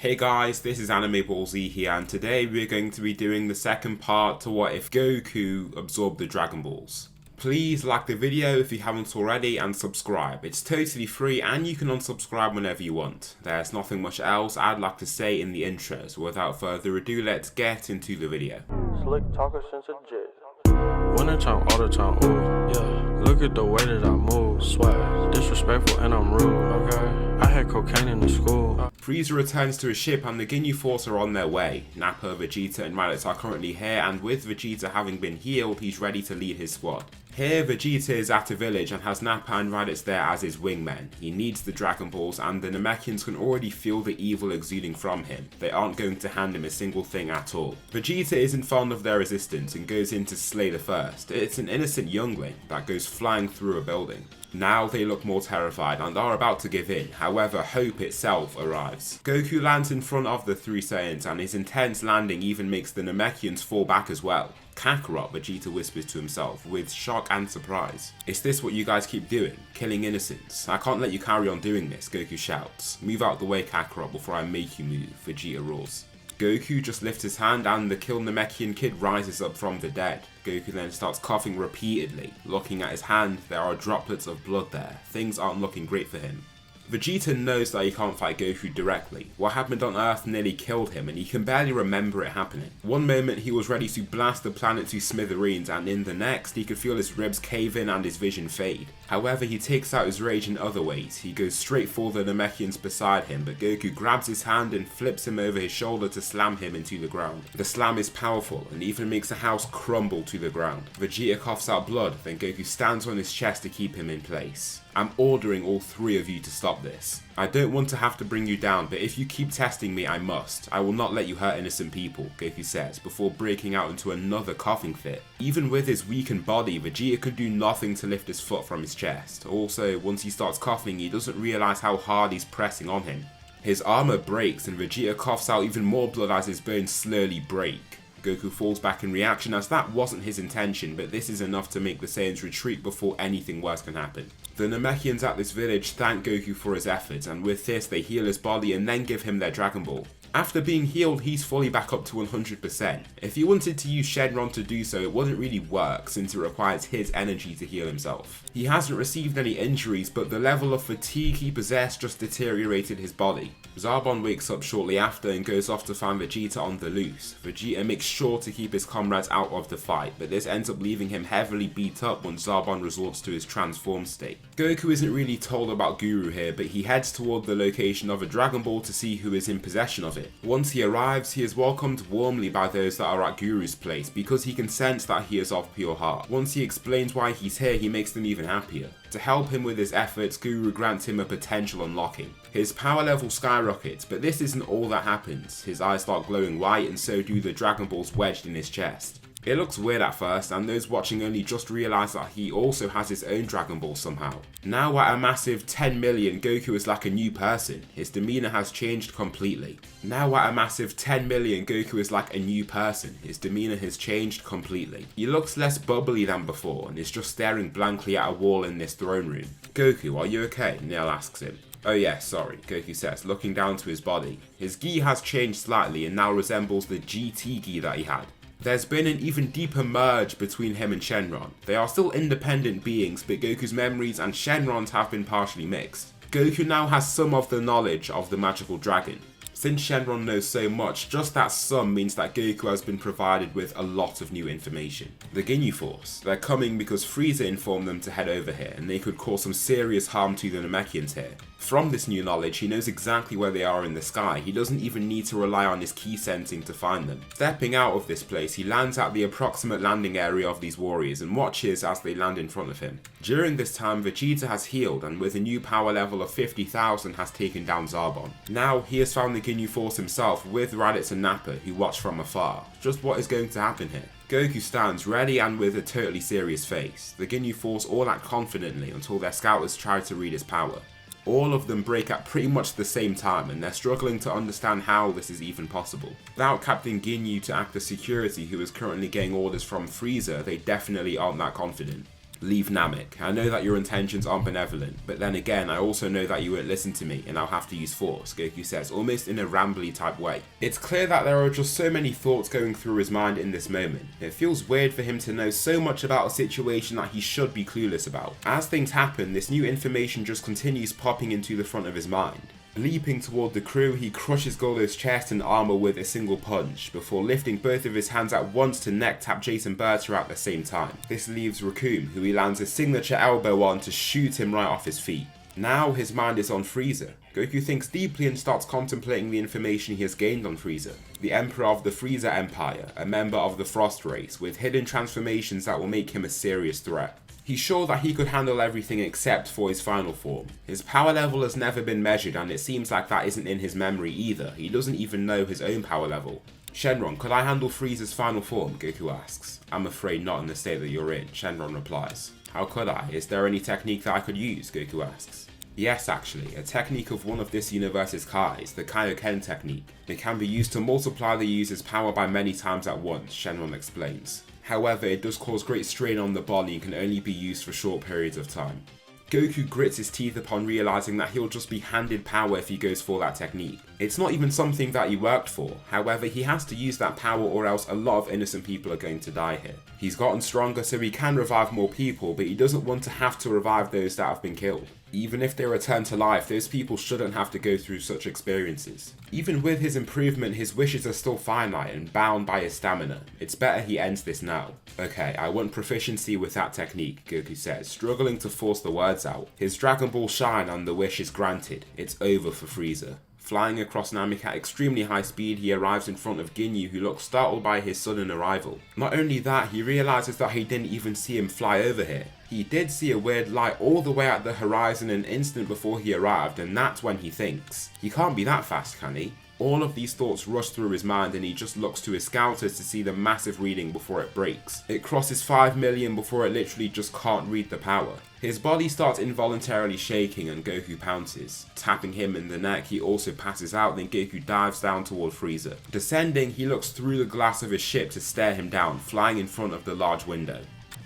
Hey guys, this is Anime Ball Z here, and today we're going to be doing the second part to what if Goku absorbed the Dragon Balls. Please like the video if you haven't already and subscribe. It's totally free and you can unsubscribe whenever you want. There's nothing much else I'd like to say in the intro, so without further ado, let's get into the video. Slick talker since a jet. Winter time, all the time, ooh, yeah. Look at the way that I move, swag. Disrespectful and I'm rude, okay. I had cocaine in the school. Frieza returns to his ship and the Ginyu Force are on their way. Nappa, Vegeta and Raditz are currently here, and with Vegeta having been healed, he's ready to lead his squad. Here, Vegeta is at a village and has Nappa and Raditz there as his wingmen. He needs the Dragon Balls and the Namekians can already feel the evil exuding from him. They aren't going to hand him a single thing at all. Vegeta isn't fond of their resistance and goes in to slay the first. It's an innocent youngling that goes flying through a building. Now they look more terrified and are about to give in, however Hope itself arrives. Goku lands in front of the three Saiyans and his intense landing even makes the Namekians fall back as well. Kakarot, Vegeta whispers to himself with shock and surprise. Is this what you guys keep doing? Killing innocents? I can't let you carry on doing this, Goku shouts. Move out the way Kakarot before I make you move, Vegeta roars. Goku just lifts his hand and the killed Namekian kid rises up from the dead. Goku then starts coughing repeatedly. Looking at his hand, there are droplets of blood there. Things aren't looking great for him. Vegeta knows that he can't fight Goku directly. What happened on Earth nearly killed him and he can barely remember it happening. One moment he was ready to blast the planet to smithereens and in the next he could feel his ribs cave in and his vision fade. However, he takes out his rage in other ways. He goes straight for the Namekians beside him, but Goku grabs his hand and flips him over his shoulder to slam him into the ground. The slam is powerful and even makes a house crumble to the ground. Vegeta coughs out blood, then Goku stands on his chest to keep him in place. I'm ordering all three of you to stop this. I don't want to have to bring you down, but if you keep testing me, I must. I will not let you hurt innocent people, Goku says, before breaking out into another coughing fit. Even with his weakened body, Vegeta could do nothing to lift his foot from his chest. Also, once he starts coughing, he doesn't realize how hard he's pressing on him. His armor breaks and Vegeta coughs out even more blood as his bones slowly break. Goku falls back in reaction as that wasn't his intention, but this is enough to make the Saiyans retreat before anything worse can happen. The Namekians at this village thank Goku for his efforts, and with this they heal his body and then give him their Dragon Ball. After being healed, he's fully back up to 100%. If he wanted to use Shenron to do so, it wouldn't really work since it requires his energy to heal himself. He hasn't received any injuries, but the level of fatigue he possessed just deteriorated his body. Zarbon wakes up shortly after and goes off to find Vegeta on the loose. Vegeta makes sure to keep his comrades out of the fight, but this ends up leaving him heavily beat up once Zarbon resorts to his transformed state. Goku isn't really told about Guru here, but he heads toward the location of a Dragon Ball to see who is in possession of it. Once he arrives, he is welcomed warmly by those that are at Guru's place because he can sense that he is of pure heart. Once he explains why he's here, he makes them even happier. To help him with his efforts, Guru grants him a potential unlocking. His power level skyrockets, but this isn't all that happens. His eyes start glowing white and so do the Dragon Balls wedged in his chest. It looks weird at first, and those watching only just realise that he also has his own Dragon Ball somehow. Now at a massive 10 million, Goku is like a new person. His demeanour has changed completely. Now at a massive 10 million, Goku is like a new person. His demeanour has changed completely. He looks less bubbly than before, and is just staring blankly at a wall in this throne room. Goku, are you okay? Nail asks him. Oh yeah, sorry, Goku says, looking down to his body. His gi has changed slightly and now resembles the GT gi that he had. There's been an even deeper merge between him and Shenron. They are still independent beings, but Goku's memories and Shenron's have been partially mixed. Goku now has some of the knowledge of the magical dragon. Since Shenron knows so much, just that some means that Goku has been provided with a lot of new information. The Ginyu Force, they're coming because Frieza informed them to head over here, and they could cause some serious harm to the Namekians here. From this new knowledge, he knows exactly where they are in the sky. He doesn't even need to rely on his ki sensing to find them. Stepping out of this place, he lands at the approximate landing area of these warriors and watches as they land in front of him. During this time, Vegeta has healed and with a new power level of 50,000 has taken down Zarbon. Now, he has found the Ginyu Force himself with Raditz and Nappa, who watch from afar. Just what is going to happen here? Goku stands ready and with a totally serious face. The Ginyu Force all act confidently until their scouters try to read his power. All of them break at pretty much the same time and they're struggling to understand how this is even possible. Without Captain Ginyu to act as security who is currently getting orders from Frieza, they definitely aren't that confident. Leave Namek. I know that your intentions aren't benevolent, but then again, I also know that you won't listen to me and I'll have to use force, Goku says, almost in a rambly type way. It's clear that there are just so many thoughts going through his mind in this moment. It feels weird for him to know so much about a situation that he should be clueless about. As things happen, this new information just continues popping into the front of his mind. Leaping toward the crew, he crushes Golo's chest and armor with a single punch, before lifting both of his hands at once to neck tap Jason Berta at the same time. This leaves Raccoon, who he lands a signature elbow on to shoot him right off his feet. Now his mind is on Frieza. Goku thinks deeply and starts contemplating the information he has gained on Frieza. The Emperor of the Frieza Empire, a member of the Frost race, with hidden transformations that will make him a serious threat. He's sure that he could handle everything except for his final form. His power level has never been measured and it seems like that isn't in his memory either. He doesn't even know his own power level. Shenron, could I handle Frieza's final form? Goku asks. I'm afraid not in the state that you're in, Shenron replies. How could I? Is there any technique that I could use? Goku asks. Yes, actually, a technique of one of this universe's Kais, the Kaioken technique. It can be used to multiply the user's power by many times at once, Shenron explains. However, it does cause great strain on the body and can only be used for short periods of time. Goku grits his teeth upon realizing that he'll just be handed power if he goes for that technique. It's not even something that he worked for, however he has to use that power or else a lot of innocent people are going to die here. He's gotten stronger so he can revive more people, but he doesn't want to have to revive those that have been killed. Even if they return to life, those people shouldn't have to go through such experiences. Even with his improvement, his wishes are still finite and bound by his stamina. It's better he ends this now. Okay, I want proficiency with that technique, Goku says, struggling to force the words out. His Dragon Ball shine and the wish is granted. It's over for Frieza. Flying across Namek at extremely high speed, he arrives in front of Ginyu, who looks startled by his sudden arrival. Not only that, he realizes that he didn't even see him fly over here. He did see a weird light all the way at the horizon an instant before he arrived, and that's when he thinks, he can't be that fast, can he? All of these thoughts rush through his mind and he just looks to his scouters to see the massive reading before it breaks. It crosses 5 million before it literally just can't read the power. His body starts involuntarily shaking and Goku pounces. Tapping him in the neck, he also passes out, then Goku dives down toward Frieza. Descending, he looks through the glass of his ship to stare him down, flying in front of the large window.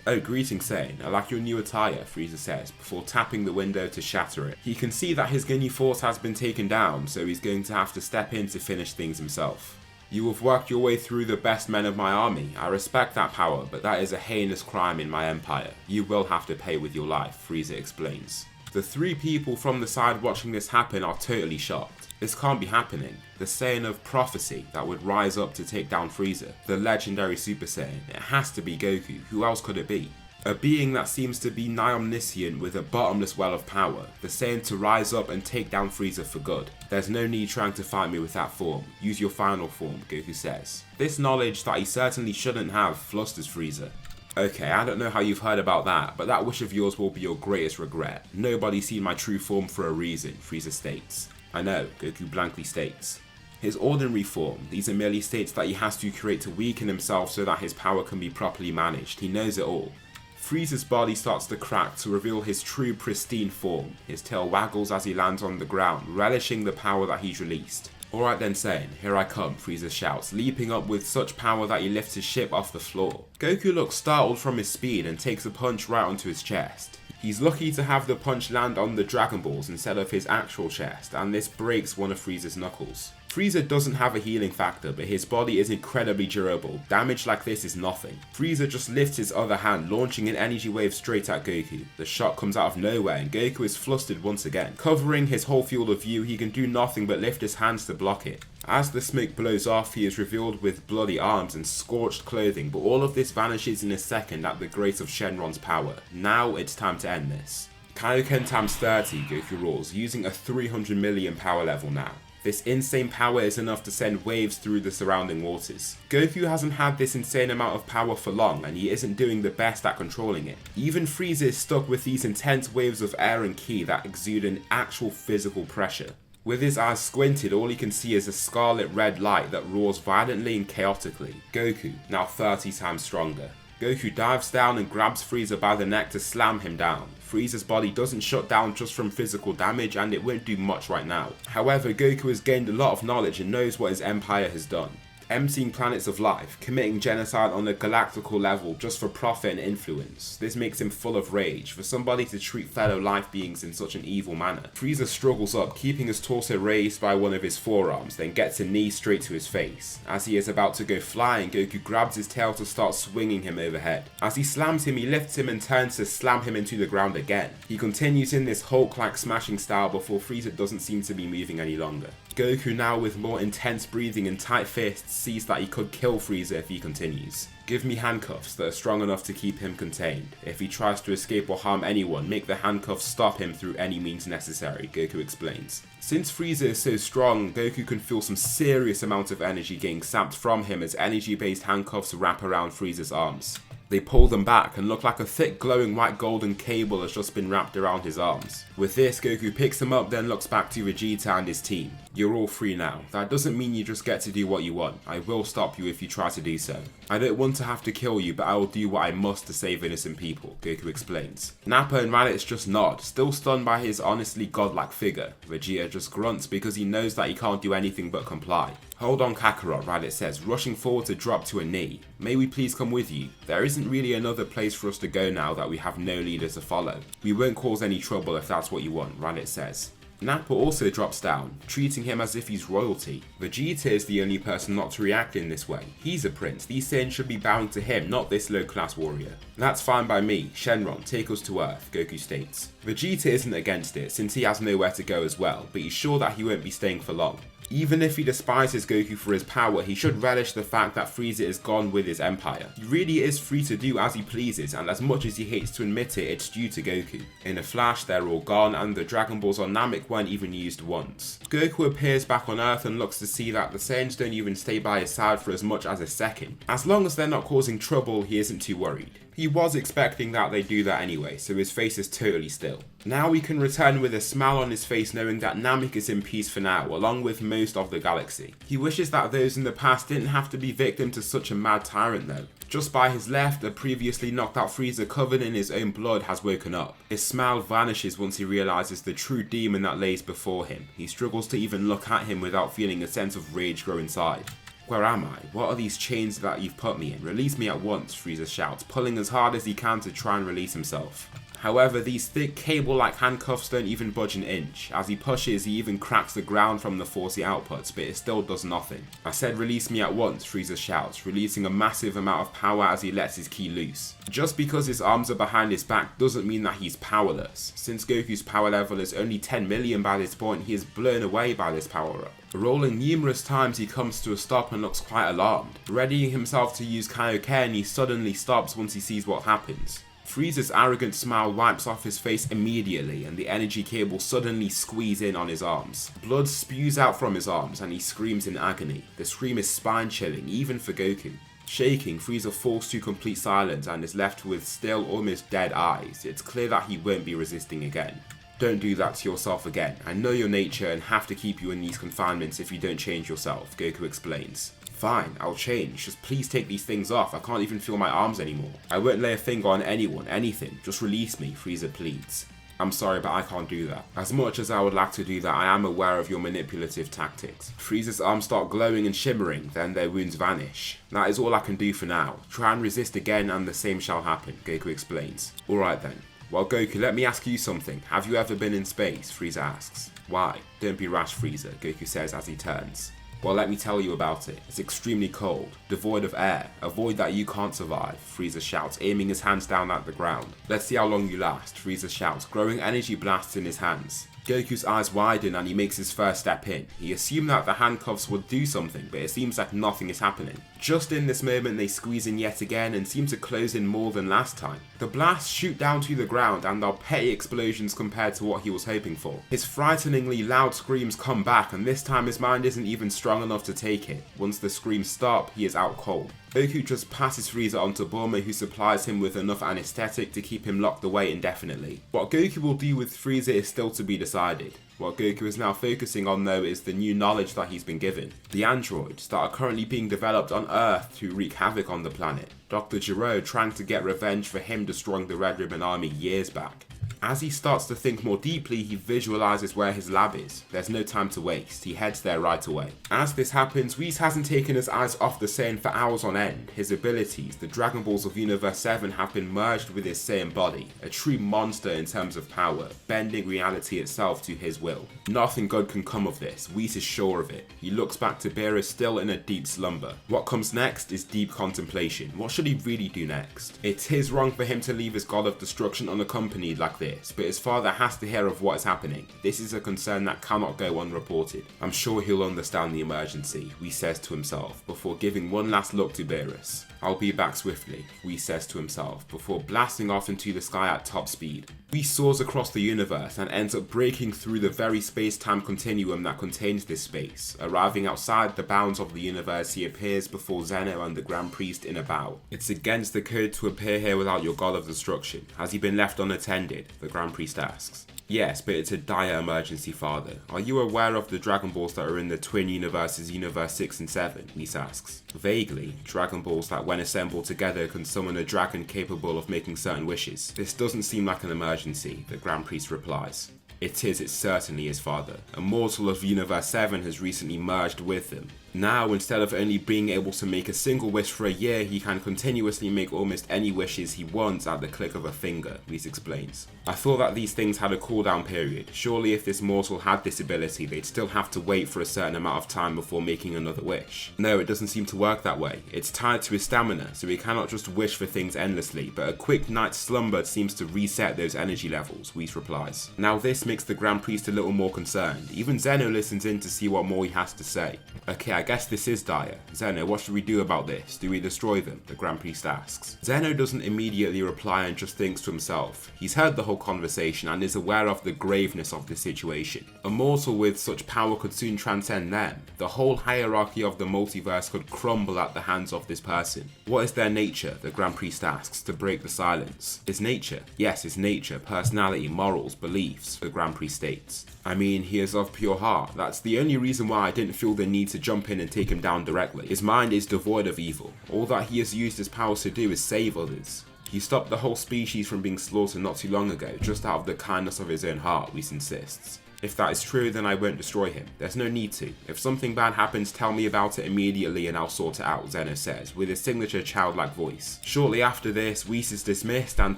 Oh, greetings, Saiyan. I like your new attire, Frieza says, before tapping the window to shatter it. He can see that his Ginyu force has been taken down, so he's going to have to step in to finish things himself. You have worked your way through the best men of my army. I respect that power, but that is a heinous crime in my empire. You will have to pay with your life, Frieza explains. The 3 people from the side watching this happen are totally shocked. This can't be happening. The Saiyan of prophecy that would rise up to take down Frieza, the legendary Super Saiyan. It has to be Goku. Who else could it be? A being that seems to be nigh omniscient with a bottomless well of power. The Saiyan to rise up and take down Frieza for good. There's no need trying to fight me with that form. Use your final form, Goku says. This knowledge that he certainly shouldn't have flusters Frieza. Okay, I don't know how you've heard about that, but that wish of yours will be your greatest regret. Nobody's seen my true form for a reason, Frieza states. I know, Goku blankly states. His ordinary form, these are merely states that he has to create to weaken himself so that his power can be properly managed. He knows it all. Frieza's body starts to crack to reveal his true pristine form. His tail waggles as he lands on the ground, relishing the power that he's released. Alright then Saiyan, here I come, Frieza shouts, leaping up with such power that he lifts his ship off the floor. Goku looks startled from his speed and takes a punch right onto his chest. He's lucky to have the punch land on the Dragon Balls instead of his actual chest, and this breaks one of Frieza's knuckles. Frieza doesn't have a healing factor, but his body is incredibly durable. Damage like this is nothing. Frieza just lifts his other hand, launching an energy wave straight at Goku. The shot comes out of nowhere and Goku is flustered once again. Covering his whole field of view, he can do nothing but lift his hands to block it. As the smoke blows off, he is revealed with bloody arms and scorched clothing, but all of this vanishes in a second at the grace of Shenron's power. Now it's time to end this. Kaioken times 30, Goku roars, using a 300 million power level now. This insane power is enough to send waves through the surrounding waters. Goku hasn't had this insane amount of power for long and he isn't doing the best at controlling it. Even Frieza is stuck with these intense waves of air and ki that exude an actual physical pressure. With his eyes squinted, all he can see is a scarlet red light that roars violently and chaotically. Goku, now 30 times stronger. Goku dives down and grabs Frieza by the neck to slam him down. Frieza's body doesn't shut down just from physical damage and it won't do much right now. However, Goku has gained a lot of knowledge and knows what his empire has done. emptying planets of life, committing genocide on a galactical level just for profit and influence. This makes him full of rage, for somebody to treat fellow life beings in such an evil manner. Frieza struggles up, keeping his torso raised by one of his forearms, then gets a knee straight to his face. As he is about to go flying, Goku grabs his tail to start swinging him overhead. As he slams him, he lifts him and turns to slam him into the ground again. He continues in this Hulk-like smashing style before Frieza doesn't seem to be moving any longer. Goku, now with more intense breathing and tight fists, sees that he could kill Frieza if he continues. Give me handcuffs that are strong enough to keep him contained. If he tries to escape or harm anyone, make the handcuffs stop him through any means necessary, Goku explains. Since Frieza is so strong, Goku can feel some serious amount of energy getting sapped from him as energy-based handcuffs wrap around Frieza's arms. They pull them back and look like a thick glowing white golden cable has just been wrapped around his arms. With this, Goku picks him up, then looks back to Vegeta and his team. You're all free now. That doesn't mean you just get to do what you want. I will stop you if you try to do so. I don't want to have to kill you, but I will do what I must to save innocent people, Goku explains. Nappa and Raditz just nod, still stunned by his honestly godlike figure. Vegeta just grunts because he knows that he can't do anything but comply. Hold on Kakarot, Raditz says, rushing forward to drop to a knee. May we please come with you? There isn't really another place for us to go now that we have no leader to follow. We won't cause any trouble if that's what you want, Raditz says. Nappa also drops down, treating him as if he's royalty. Vegeta is the only person not to react in this way. He's a prince, these Saiyans should be bowing to him, not this low-class warrior. That's fine by me, Shenron, take us to Earth, Goku states. Vegeta isn't against it, since he has nowhere to go as well, but he's sure that he won't be staying for long. Even if he despises Goku for his power, he should relish the fact that Frieza is gone with his empire. He really is free to do as he pleases, and as much as he hates to admit it, it's due to Goku. In a flash, they're all gone, and the Dragon Balls on Namek weren't even used once. Goku appears back on Earth and looks to see that the Saiyans don't even stay by his side for as much as a second. As long as they're not causing trouble, he isn't too worried. He was expecting that they'd do that anyway, so his face is totally still. Now he can return with a smile on his face knowing that Namek is in peace for now, along with most of the galaxy. He wishes that those in the past didn't have to be victim to such a mad tyrant though. Just by his left, the previously knocked out Frieza covered in his own blood has woken up. His smile vanishes once he realizes the true demon that lays before him. He struggles to even look at him without feeling a sense of rage grow inside. Where am I? What are these chains that you've put me in? Release me at once, Frieza shouts, pulling as hard as he can to try and release himself. However, these thick cable-like handcuffs don't even budge an inch. As he pushes, he even cracks the ground from the force he outputs, but it still does nothing. I said release me at once, Frieza shouts, releasing a massive amount of power as he lets his ki loose. Just because his arms are behind his back doesn't mean that he's powerless. Since Goku's power level is only 10 million by this point, he is blown away by this power-up. Rolling numerous times, he comes to a stop and looks quite alarmed. Readying himself to use Kaioken, he suddenly stops once he sees what happens. Frieza's arrogant smile wipes off his face immediately and the energy cable suddenly squeeze in on his arms. Blood spews out from his arms and he screams in agony. The scream is spine-chilling, even for Goku. Shaking, Frieza falls to complete silence and is left with still almost dead eyes. It's clear that he won't be resisting again. Don't do that to yourself again. I know your nature and have to keep you in these confinements if you don't change yourself, Goku explains. Fine, I'll change. Just please take these things off. I can't even feel my arms anymore. I won't lay a finger on anyone, anything. Just release me, Frieza pleads. I'm sorry, but I can't do that. As much as I would like to do that, I am aware of your manipulative tactics. Frieza's arms start glowing and shimmering, then their wounds vanish. That is all I can do for now. Try and resist again and the same shall happen, Goku explains. Alright then. Well, Goku, let me ask you something. Have you ever been in space? Frieza asks. Why? Don't be rash, Frieza, Goku says as he turns. Well, let me tell you about it. It's extremely cold, devoid of air, a void that you can't survive, Frieza shouts, aiming his hands down at the ground. Let's see how long you last, Frieza shouts, growing energy blasts in his hands. Goku's eyes widen and he makes his first step in. He assumed that the handcuffs would do something, but it seems like nothing is happening. Just in this moment they squeeze in yet again and seem to close in more than last time. The blasts shoot down to the ground and are petty explosions compared to what he was hoping for. His frighteningly loud screams come back and this time his mind isn't even strong enough to take it. Once the screams stop, he is out cold. Goku just passes Frieza onto Bulma, who supplies him with enough anesthetic to keep him locked away indefinitely. What Goku will do with Frieza is still to be decided. What Goku is now focusing on though is the new knowledge that he's been given. The androids that are currently being developed on Earth to wreak havoc on the planet. Dr. Gero trying to get revenge for him destroying the Red Ribbon Army years back. As he starts to think more deeply, he visualizes where his lab is. There's no time to waste, he heads there right away. As this happens, Whis hasn't taken his eyes off the Saiyan for hours on end. His abilities, the Dragon Balls of Universe 7, have been merged with his Saiyan body, a true monster in terms of power, bending reality itself to his will. Nothing good can come of this, Whis is sure of it. He looks back to Beerus still in a deep slumber. What comes next is deep contemplation. What should he really do next? It is wrong for him to leave his god of destruction unaccompanied like this, but his father has to hear of what is happening. This is a concern that cannot go unreported. I'm sure he'll understand the emergency, Whis says to himself, before giving one last look to Beerus. I'll be back swiftly, Whis says to himself, before blasting off into the sky at top speed. Whis soars across the universe and ends up breaking through the very space-time continuum that contains this space. Arriving outside the bounds of the universe, he appears before Zeno and the Grand Priest in a bow. It's against the code to appear here without your god of destruction. Has he been left unattended? The Grand Priest asks. Yes, but it's a dire emergency, father. Are you aware of the Dragon Balls that are in the twin universes, Universe 6 and 7? Whis asks. Vaguely, Dragon Balls that when assembled together can summon a dragon capable of making certain wishes. This doesn't seem like an emergency, the Grand Priest replies. It certainly is, father. A mortal of Universe 7 has recently merged with them. Now, instead of only being able to make a single wish for a year, he can continuously make almost any wishes he wants at the click of a finger, Whis explains. I thought that these things had a cooldown period. Surely if this mortal had this ability, they'd still have to wait for a certain amount of time before making another wish. No, it doesn't seem to work that way. It's tied to his stamina, so he cannot just wish for things endlessly, but a quick night's slumber seems to reset those energy levels, Whis replies. Now this makes the Grand Priest a little more concerned. Even Zeno listens in to see what more he has to say. Okay, I guess this is dire. Zeno, what should we do about this? Do we destroy them? The Grand Priest asks. Zeno doesn't immediately reply and just thinks to himself. He's heard the whole conversation and is aware of the graveness of the situation. A mortal with such power could soon transcend them. The whole hierarchy of the multiverse could crumble at the hands of this person. What is their nature? The Grand Priest asks, to break the silence. His nature? Yes, his nature, personality, morals, beliefs, the Grand Priest states. I mean, he is of pure heart. That's the only reason why I didn't feel the need to jump in and take him down directly. His mind is devoid of evil. All that he has used his powers to do is save others. He stopped the whole species from being slaughtered not too long ago, just out of the kindness of his own heart, Whis insists. If that is true, then I won't destroy him. There's no need to. If something bad happens, tell me about it immediately and I'll sort it out, Zeno says, with his signature childlike voice. Shortly after this, Whis is dismissed and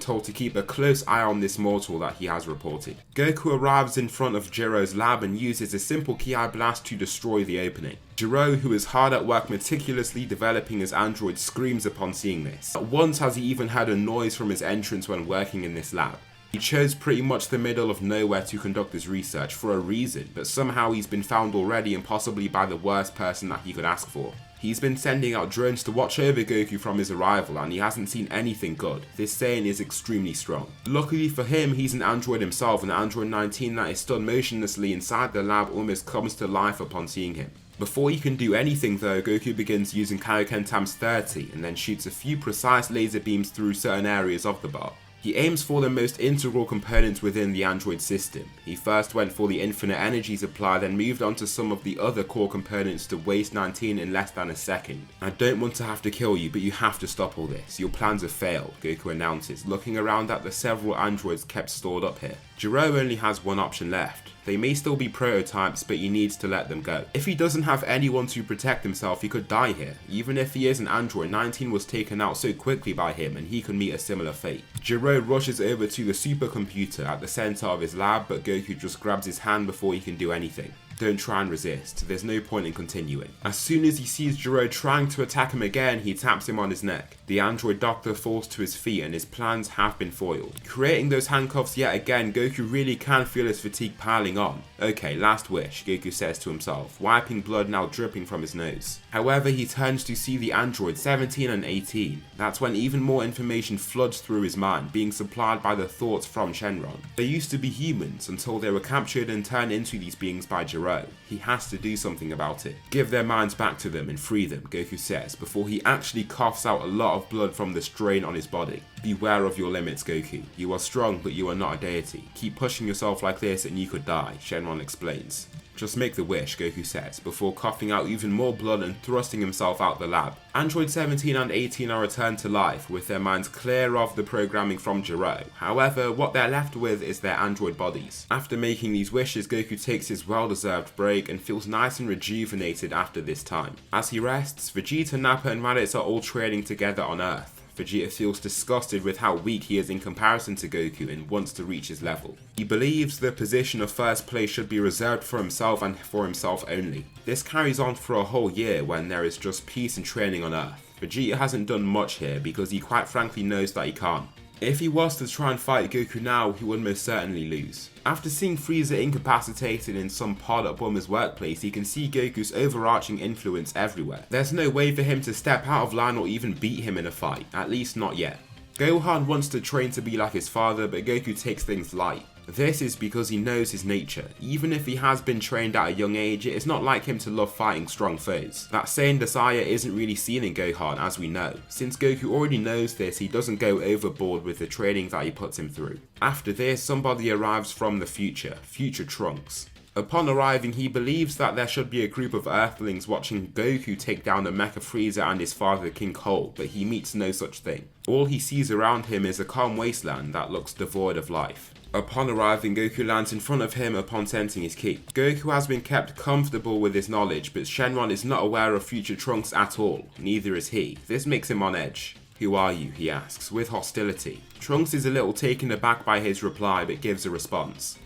told to keep a close eye on this mortal that he has reported. Goku arrives in front of Jiro's lab and uses a simple Ki blast to destroy the opening. Jiro, who is hard at work meticulously developing his android, screams upon seeing this. Not once has he even heard a noise from his entrance when working in this lab. He chose pretty much the middle of nowhere to conduct his research for a reason, but somehow he's been found already and possibly by the worst person that he could ask for. He's been sending out drones to watch over Goku from his arrival and he hasn't seen anything good. This Saiyan is extremely strong. Luckily for him, he's an android himself, and Android 19 that is stood motionlessly inside the lab almost comes to life upon seeing him. Before he can do anything though, Goku begins using Kaioken times 30 and then shoots a few precise laser beams through certain areas of the bar. He aims for the most integral components within the android system. He first went for the infinite energy supply, then moved on to some of the other core components to waste 19 in less than a second. I don't want to have to kill you, but you have to stop all this. Your plans have failed, Goku announces, looking around at the several androids kept stored up here. Jiro only has one option left. They may still be prototypes, but he needs to let them go. If he doesn't have anyone to protect himself, he could die here. Even if he is an android, 19 was taken out so quickly by him and he could meet a similar fate. Jiro rushes over to the supercomputer at the center of his lab, but Goku just grabs his hand before he can do anything. Don't try and resist, there's no point in continuing. As soon as he sees Jiro trying to attack him again, he taps him on his neck. The android doctor falls to his feet and his plans have been foiled. Creating those handcuffs yet again, Goku really can feel his fatigue piling on. Okay, last wish, Goku says to himself, wiping blood now dripping from his nose. However, he turns to see the androids 17 and 18. That's when even more information floods through his mind, being supplied by the thoughts from Shenron. They used to be humans until they were captured and turned into these beings by Jiro. He has to do something about it. Give their minds back to them and free them, Goku says, before he actually coughs out a lot of blood from the strain on his body. Beware of your limits, Goku. You are strong, but you are not a deity. Keep pushing yourself like this and you could die, Shenron explains. Just make the wish, Goku says, before coughing out even more blood and thrusting himself out the lab. Android 17 and 18 are returned to life, with their minds clear of the programming from Gero. However, what they're left with is their android bodies. After making these wishes, Goku takes his well-deserved break and feels nice and rejuvenated after this time. As he rests, Vegeta, Nappa and Raditz are all training together on Earth. Vegeta feels disgusted with how weak he is in comparison to Goku and wants to reach his level. He believes the position of first place should be reserved for himself and for himself only. This carries on for a whole year when there is just peace and training on Earth. Vegeta hasn't done much here because he quite frankly knows that he can't. If he was to try and fight Goku now, he would most certainly lose. After seeing Frieza incapacitated in some pod at Bulma's workplace, he can see Goku's overarching influence everywhere. There's no way for him to step out of line or even beat him in a fight, at least not yet. Gohan wants to train to be like his father, but Goku takes things light. This is because he knows his nature. Even if he has been trained at a young age, it is not like him to love fighting strong foes. That same desire isn't really seen in Gohan, as we know. Since Goku already knows this, he doesn't go overboard with the training that he puts him through. After this, somebody arrives from the future Trunks. Upon arriving, he believes that there should be a group of Earthlings watching Goku take down the Mecha Frieza and his father King Cole, but he meets no such thing. All he sees around him is a calm wasteland that looks devoid of life. Upon arriving, Goku lands in front of him upon sensing his ki. Goku has been kept comfortable with his knowledge, but Shenron is not aware of future Trunks at all, neither is he. This makes him on edge. "Who are you?" he asks, with hostility. Trunks is a little taken aback by his reply, but gives a response.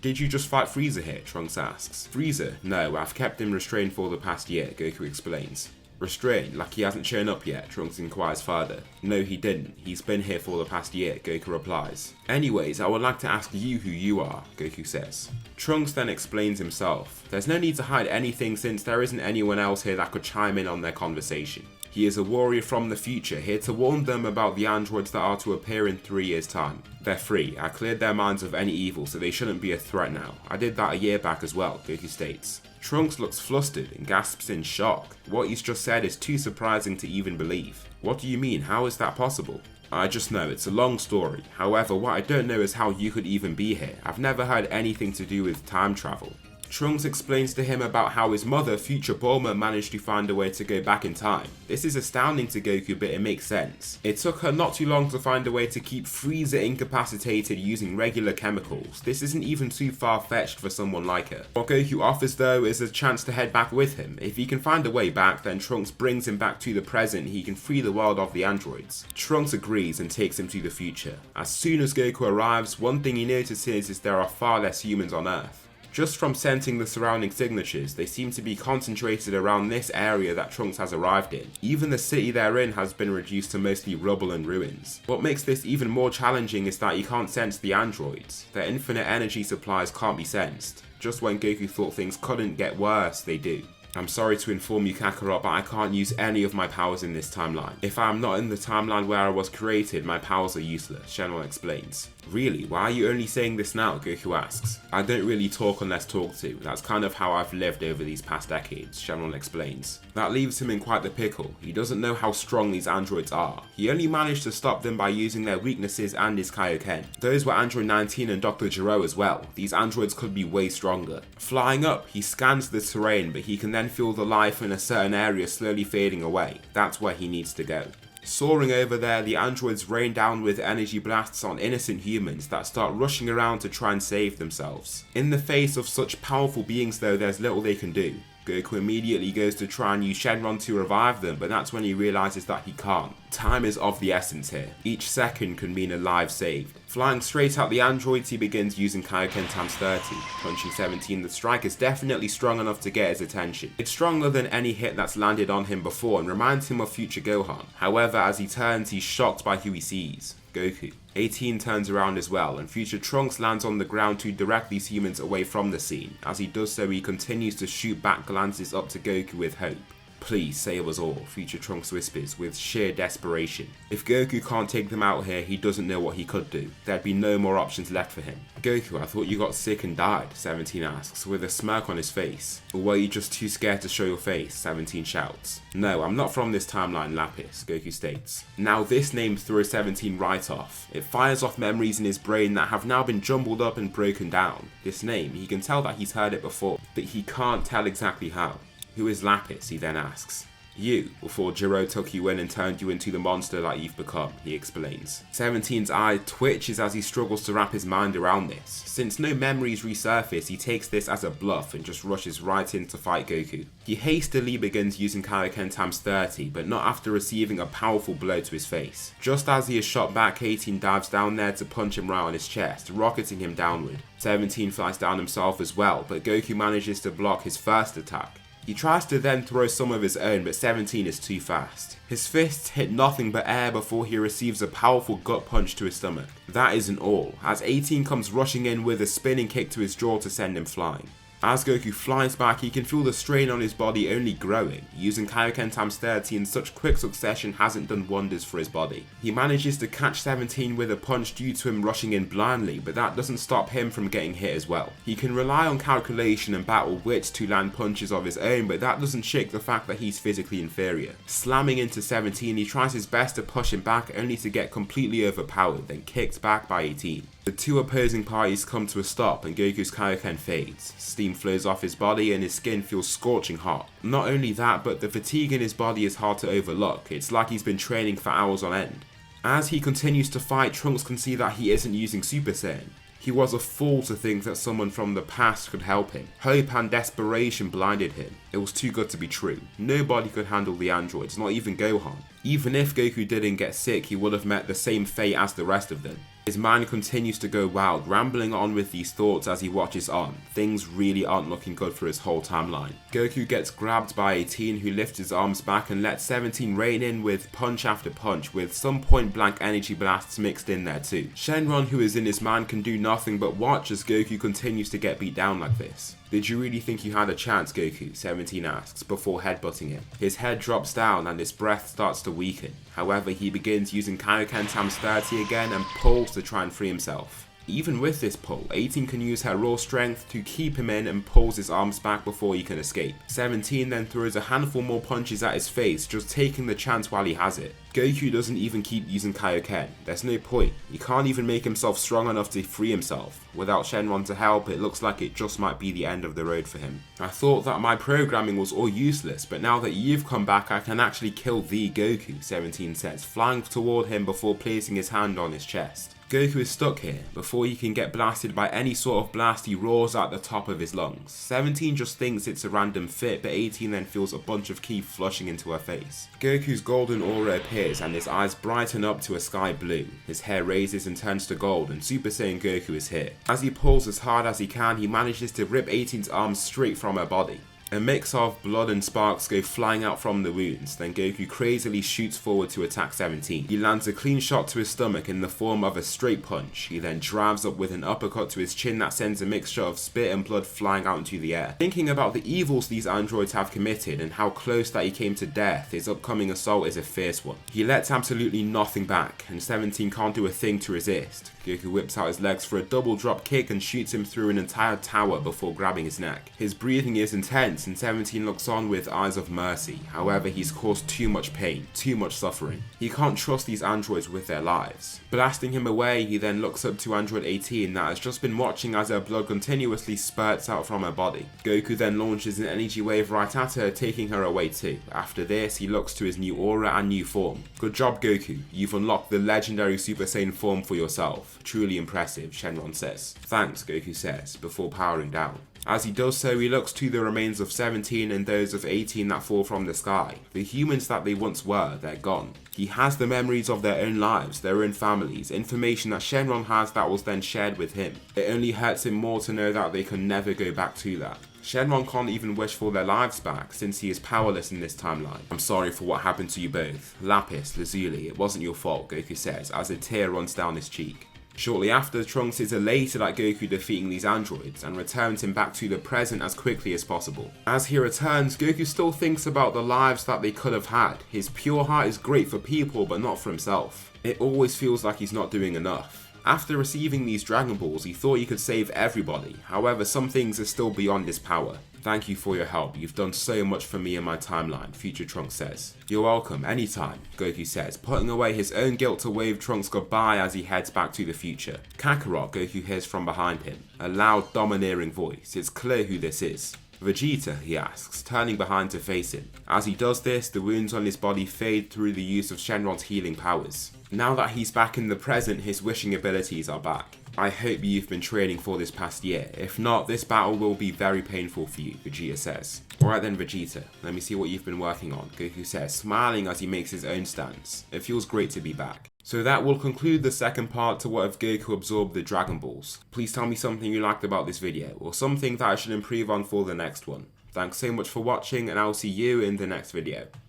Did you just fight Frieza here?" Trunks asks. "Frieza? No, I've kept him restrained for the past year," Goku explains. "Restrained? Like he hasn't shown up yet?" Trunks inquires further. "No, he didn't. He's been here for the past year," Goku replies. "Anyways, I would like to ask you who you are," Goku says. Trunks then explains himself. There's no need to hide anything since there isn't anyone else here that could chime in on their conversation. He is a warrior from the future, here to warn them about the androids that are to appear in 3 years' time. They're free. I cleared their minds of any evil, so they shouldn't be a threat now. I did that a year back as well, Goku states. Trunks looks flustered and gasps in shock. What he's just said is too surprising to even believe. "What do you mean? How is that possible?" "I just know it's a long story. However, what I don't know is how you could even be here. I've never heard anything to do with time travel." Trunks explains to him about how his mother, future Bulma, managed to find a way to go back in time. This is astounding to Goku, but it makes sense. It took her not too long to find a way to keep Frieza incapacitated using regular chemicals. This isn't even too far-fetched for someone like her. What Goku offers though is a chance to head back with him. If he can find a way back, then Trunks brings him back to the present and he can free the world of the androids. Trunks agrees and takes him to the future. As soon as Goku arrives, one thing he notices is there are far less humans on Earth. Just from sensing the surrounding signatures, they seem to be concentrated around this area that Trunks has arrived in. Even the city they're in has been reduced to mostly rubble and ruins. What makes this even more challenging is that you can't sense the androids. Their infinite energy supplies can't be sensed. Just when Goku thought things couldn't get worse, they do. "I'm sorry to inform you, Kakarot, but I can't use any of my powers in this timeline. If I am not in the timeline where I was created, my powers are useless," Shenron explains. "Really? Why are you only saying this now?" Goku asks. "I don't really talk unless talked to. That's kind of how I've lived over these past decades," Shenron explains. That leaves him in quite the pickle. He doesn't know how strong these androids are. He only managed to stop them by using their weaknesses and his Kaioken. Those were Android 19 and Dr. Gero as well. These androids could be way stronger. Flying up, he scans the terrain, but he can then feel the life in a certain area slowly fading away. That's where he needs to go. Soaring over there, the androids rain down with energy blasts on innocent humans that start rushing around to try and save themselves. In the face of such powerful beings though, there's little they can do. Goku immediately goes to try and use Shenron to revive them, but that's when he realizes that he can't. Time is of the essence here. Each second can mean a life saved. Flying straight at the androids, he begins using Kaioken times 30. Punching 17, the strike is definitely strong enough to get his attention. It's stronger than any hit that's landed on him before and reminds him of future Gohan. However, as he turns, he's shocked by who he sees. Goku. 18 turns around as well, and future Trunks lands on the ground to direct these humans away from the scene. As he does so, he continues to shoot back glances up to Goku with hope. Please save us all, Future Trunks whispers with sheer desperation. If Goku can't take them out here, he doesn't know what he could do. There'd be no more options left for him. Goku, I thought you got sick and died, 17 asks, with a smirk on his face. Or were you just too scared to show your face, 17 shouts. No, I'm not from this timeline, Lapis, Goku states. Now this name throws 17 right off. It fires off memories in his brain that have now been jumbled up and broken down. This name, he can tell that he's heard it before, but he can't tell exactly how. Who is Lapis, he then asks. You, before Jiro took you in and turned you into the monster that you've become, he explains. 17's eye twitches as he struggles to wrap his mind around this. Since no memories resurface, he takes this as a bluff and just rushes right in to fight Goku. He hastily begins using Kaioken times 30, but not after receiving a powerful blow to his face. Just as he is shot back, 18 dives down there to punch him right on his chest, rocketing him downward. 17 flies down himself as well, but Goku manages to block his first attack. He tries to then throw some of his own, but 17 is too fast. His fists hit nothing but air before he receives a powerful gut punch to his stomach. That isn't all, as 18 comes rushing in with a spinning kick to his jaw to send him flying. As Goku flies back, he can feel the strain on his body only growing. Using Kaioken times 30 in such quick succession hasn't done wonders for his body. He manages to catch 17 with a punch due to him rushing in blindly, but that doesn't stop him from getting hit as well. He can rely on calculation and battle wits to land punches of his own, but that doesn't shake the fact that he's physically inferior. Slamming into 17, he tries his best to push him back only to get completely overpowered, then kicked back by 18. The two opposing parties come to a stop and Goku's Kaioken fades. Steam flows off his body and his skin feels scorching hot. Not only that, but the fatigue in his body is hard to overlook. It's like he's been training for hours on end. As he continues to fight, Trunks can see that he isn't using Super Saiyan. He was a fool to think that someone from the past could help him. Hope and desperation blinded him. It was too good to be true. Nobody could handle the androids, not even Gohan. Even if Goku didn't get sick, he would have met the same fate as the rest of them. His mind continues to go wild, rambling on with these thoughts as he watches on. Things really aren't looking good for his whole timeline. Goku gets grabbed by 18, who lifts his arms back and lets 17 rain in with punch after punch, with some point blank energy blasts mixed in there too. Shenron, who is in his mind, can do nothing but watch as Goku continues to get beat down like this. Did you really think you had a chance, Goku? 17 asks, before headbutting him. His head drops down and his breath starts to weaken. However, he begins using Kaioken times 30 again and pulls to try and free himself. Even with this pull, 18 can use her raw strength to keep him in and pulls his arms back before he can escape. 17 then throws a handful more punches at his face, just taking the chance while he has it. Goku doesn't even keep using Kaioken. There's no point. He can't even make himself strong enough to free himself. Without Shenron to help, it looks like it just might be the end of the road for him. I thought that my programming was all useless, but now that you've come back, I can actually kill the Goku, 17 says, flying toward him before placing his hand on his chest. Goku is stuck here. Before he can get blasted by any sort of blast, he roars at the top of his lungs. 17 just thinks it's a random fit, but 18 then feels a bunch of ki flushing into her face. Goku's golden aura appears and his eyes brighten up to a sky blue. His hair raises and turns to gold, and Super Saiyan Goku is here. As he pulls as hard as he can, he manages to rip 18's arms straight from her body. A mix of blood and sparks go flying out from the wounds, then Goku crazily shoots forward to attack 17. He lands a clean shot to his stomach in the form of a straight punch. He then drives up with an uppercut to his chin that sends a mixture of spit and blood flying out into the air. Thinking about the evils these androids have committed and how close that he came to death, his upcoming assault is a fierce one. He lets absolutely nothing back, and 17 can't do a thing to resist. Goku whips out his legs for a double drop kick and shoots him through an entire tower before grabbing his neck. His breathing is intense and 17 looks on with eyes of mercy. However, he's caused too much pain, too much suffering. He can't trust these androids with their lives. Blasting him away, he then looks up to Android 18 that has just been watching as her blood continuously spurts out from her body. Goku then launches an energy wave right at her, taking her away too. After this, he looks to his new aura and new form. Good job, Goku. You've unlocked the legendary Super Saiyan form for yourself. Truly impressive, Shenron says. Thanks, Goku says, before powering down. As he does so, he looks to the remains of 17 and those of 18 that fall from the sky. The humans that they once were, they're gone. He has the memories of their own lives, their own families, information that Shenron has that was then shared with him. It only hurts him more to know that they can never go back to that. Shenron can't even wish for their lives back, since he is powerless in this timeline. I'm sorry for what happened to you both. Lapis, Lazuli, it wasn't your fault, Goku says, as a tear runs down his cheek. Shortly after, Trunks is elated at Goku defeating these androids and returns him back to the present as quickly as possible. As he returns, Goku still thinks about the lives that they could have had. His pure heart is great for people but not for himself. It always feels like he's not doing enough. After receiving these Dragon Balls, he thought he could save everybody, however some things are still beyond his power. Thank you for your help, you've done so much for me and my timeline, future Trunks says. You're welcome, anytime, Goku says, putting away his own guilt to wave Trunks goodbye as he heads back to the future. Kakarot, Goku hears from behind him, a loud domineering voice. It's clear who this is. Vegeta, he asks, turning behind to face him. As he does this, the wounds on his body fade through the use of Shenron's healing powers. Now that he's back in the present, his wishing abilities are back. I hope you've been training for this past year. If not, this battle will be very painful for you, Vegeta says. Alright then Vegeta, let me see what you've been working on, Goku says, smiling as he makes his own stance. It feels great to be back. So that will conclude the second part to what if Goku absorbed the Dragon Balls. Please tell me something you liked about this video, or something that I should improve on for the next one. Thanks so much for watching, and I'll see you in the next video.